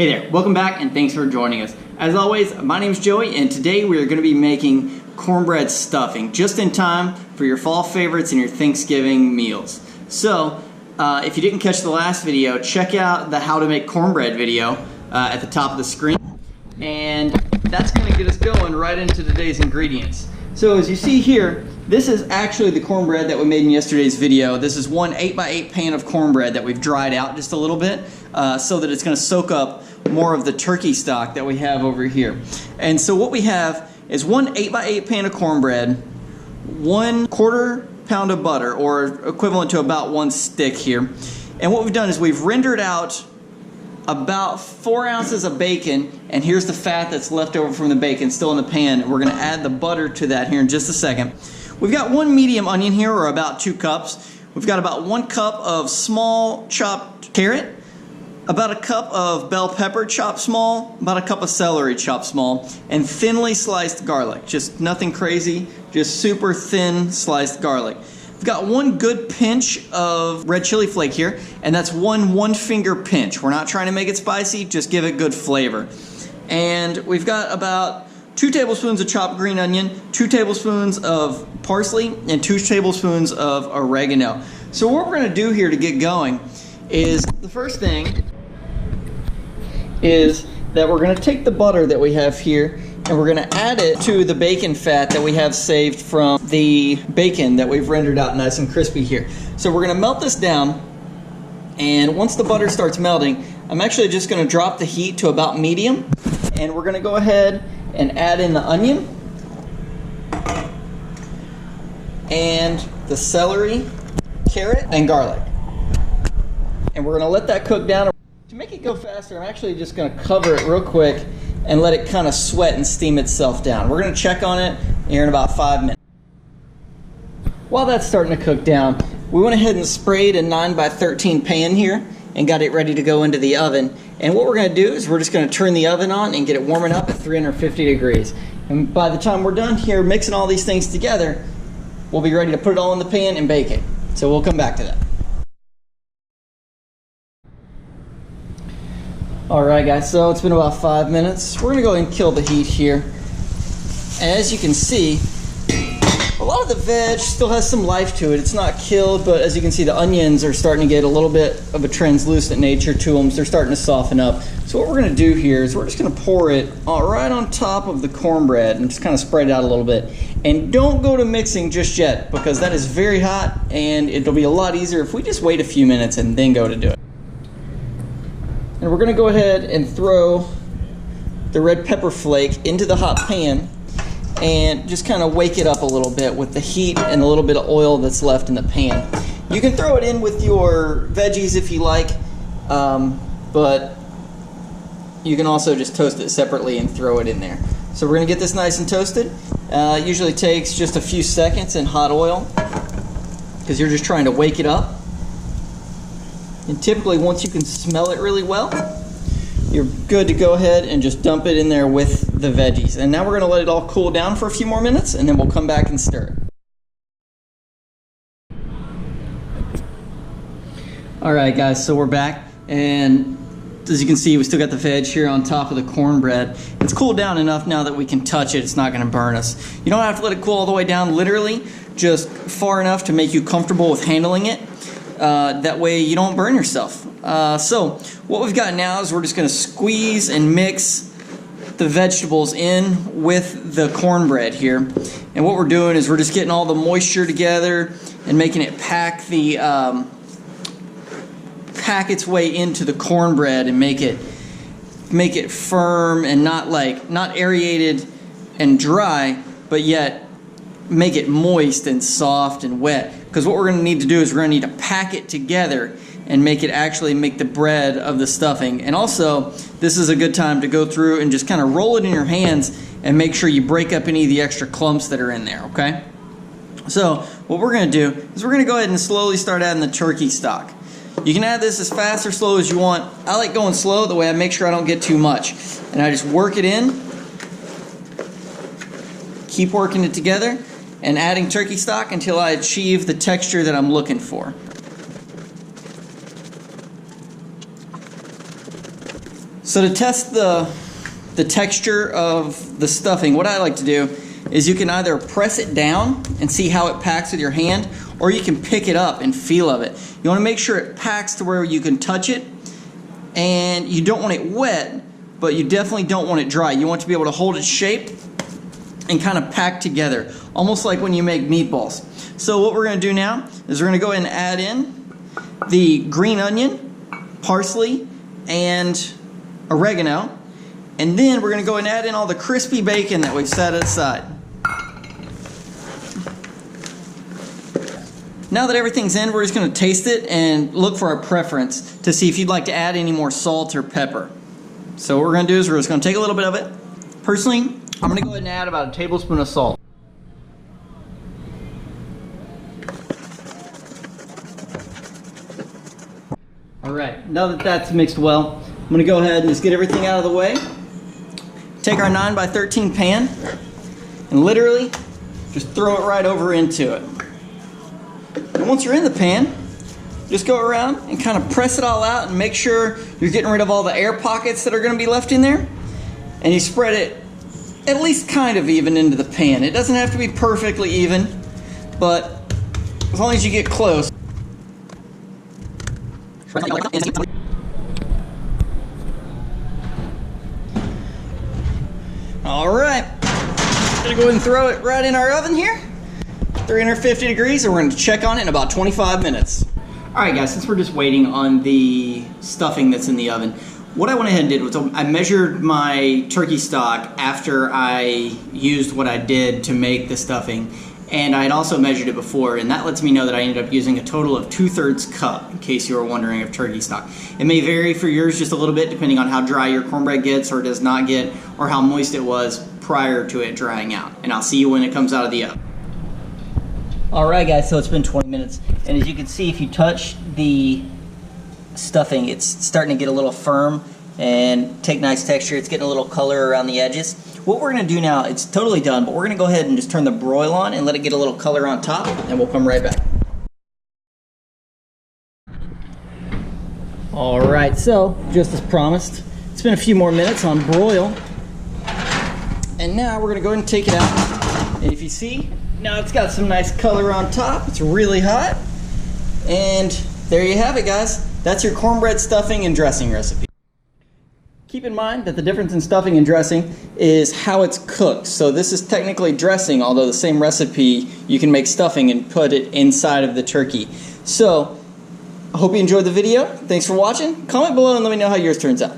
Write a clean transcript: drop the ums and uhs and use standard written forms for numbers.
Hey there, welcome back and thanks for joining us. As always, my name is Joey and today we are going to be making cornbread stuffing just in time for your fall favorites and your Thanksgiving meals. So, if you didn't catch the last video, check out the how to make cornbread video at the top of the screen. And that's going to get us going right into today's ingredients. So as you see here, this is actually the cornbread that we made in yesterday's video. This is one 8x8 pan of cornbread that we've dried out just a little bit so that it's going to soak up more of the turkey stock that we have over here. And so what we have is one 8x8 pan of cornbread, 1/4 pound of butter, or equivalent to about 1 stick here. And what we've done is we've rendered out about 4 ounces of bacon, and here's the fat that's left over from the bacon still in the pan. We're going to add the butter to that here in just a second. We've got 1 medium onion here, or about 2 cups. We've got about 1 cup of small chopped carrot, about 1 cup of bell pepper chopped small, about 1 cup of celery chopped small, and thinly sliced garlic. Just nothing crazy, just super thin sliced garlic. We've got 1 good pinch of red chili flake here, and that's one finger pinch. We're not trying to make it spicy, just give it good flavor. And we've got about 2 tablespoons of chopped green onion, 2 tablespoons of parsley, and 2 tablespoons of oregano. So what we're going to do here to get going is, the first thing is that we're going to take the butter that we have here and we're going to add it to the bacon fat that we have saved from the bacon that we've rendered out nice and crispy here. So we're going to melt this down, and once the butter starts melting, I'm actually just going to drop the heat to about medium, and we're going to go ahead and add in the onion and the celery, carrot, and garlic. And we're going to let that cook down. To make it go faster, I'm actually just going to cover it real quick and let it kind of sweat and steam itself down. We're going to check on it here in about 5 minutes. While that's starting to cook down, we went ahead and sprayed a 9x13 pan here and got it ready to go into the oven. And what we're going to do is we're just going to turn the oven on and get it warming up at 350 degrees. And by the time we're done here mixing all these things together, we'll be ready to put it all in the pan and bake it. So we'll come back to that. Alright guys, so it's been about 5 minutes. We're going to go ahead and kill the heat here. And as you can see, a lot of the veg still has some life to it. It's not killed, but as you can see, the onions are starting to get a little bit of a translucent nature to them, so they're starting to soften up. So what we're going to do here is we're just going to pour it right on top of the cornbread and just kind of spread it out a little bit. And don't go to mixing just yet, because that is very hot and it'll be a lot easier if we just wait a few minutes and then go to do it. And we're going to go ahead and throw the red pepper flake into the hot pan and just kind of wake it up a little bit with the heat and a little bit of oil that's left in the pan. You can throw it in with your veggies if you like, but you can also just toast it separately and throw it in there. So we're going to get this nice and toasted. It usually takes just a few seconds in hot oil because you're just trying to wake it up. And typically, once you can smell it really well, you're good to go ahead and just dump it in there with the veggies. And now we're going to let it all cool down for a few more minutes, and then we'll come back and stir it. Alright guys, so we're back, and as you can see, we still got the veg here on top of the cornbread. It's cooled down enough now that we can touch it. It's not going to burn us. You don't have to let it cool all the way down, literally, just far enough to make you comfortable with handling it. That way you don't burn yourself. So what we've got now is we're just going to squeeze and mix the vegetables in with the cornbread here. And what we're doing is we're just getting all the moisture together and making it pack its way into the cornbread and make it firm and not aerated and dry, but yet make it moist and soft and wet. Because what we're going to need to do is we're going to need to pack it together and make it actually make the bread of the stuffing. And also, this is a good time to go through and just kind of roll it in your hands and make sure you break up any of the extra clumps that are in there, okay? So what we're going to do is we're going to go ahead and slowly start adding the turkey stock. You can add this as fast or slow as you want. I like going slow, the way I make sure I don't get too much. And I just work it in, keep working it together, and adding turkey stock until I achieve the texture that I'm looking for. So to test the texture of the stuffing, what I like to do is you can either press it down and see how it packs with your hand, or you can pick it up and feel of it. You want to make sure it packs to where you can touch it, and you don't want it wet, but you definitely don't want it dry. You want to be able to hold its shape and kind of pack together, almost like when you make meatballs. So what we're going to do now is we're going to go ahead and add in the green onion, parsley, and oregano, and then we're going to go and add in all the crispy bacon that we've set aside. Now that everything's in, we're just going to taste it and look for our preference to see if you'd like to add any more salt or pepper. So what we're going to do is we're just going to take a little bit of it. Personally, I'm going to go ahead and add about a tablespoon of salt. Alright, now that that's mixed well, I'm going to go ahead and just get everything out of the way. Take our 9x13 pan and literally just throw it right over into it. And once you're in the pan, just go around and kind of press it all out and make sure you're getting rid of all the air pockets that are going to be left in there. And you spread it at least kind of even into the pan. It doesn't have to be perfectly even, but as long as you get close. Alright, gonna go ahead and throw it right in our oven here. 350 degrees, and we're going to check on it in about 25 minutes. Alright guys, since we're just waiting on the stuffing that's in the oven, what I went ahead and did was I measured my turkey stock after I used what I did to make the stuffing, and I had also measured it before, and that lets me know that I ended up using a total of 2/3 cup, in case you were wondering of turkey stock. It may vary for yours just a little bit depending on how dry your cornbread gets or does not get, or how moist it was prior to it drying out. And I'll see you when it comes out of the oven. Alright guys, so it's been 20 minutes, and as you can see, if you touch the stuffing, it's starting to get a little firm and take nice texture. It's getting a little color around the edges. What we're going to do now, it's totally done, but we're going to go ahead and just turn the broil on and let it get a little color on top, and we'll come right back. Alright, so just as promised, it's been a few more minutes on broil, and now we're going to go ahead and take it out. And if you see, now it's got some nice color on top. It's really hot. And there you have it, guys. That's your cornbread stuffing and dressing recipe. Keep in mind that the difference in stuffing and dressing is how it's cooked. So this is technically dressing, although the same recipe, you can make stuffing and put it inside of the turkey. So I hope you enjoyed the video. Thanks for watching. Comment below and let me know how yours turns out.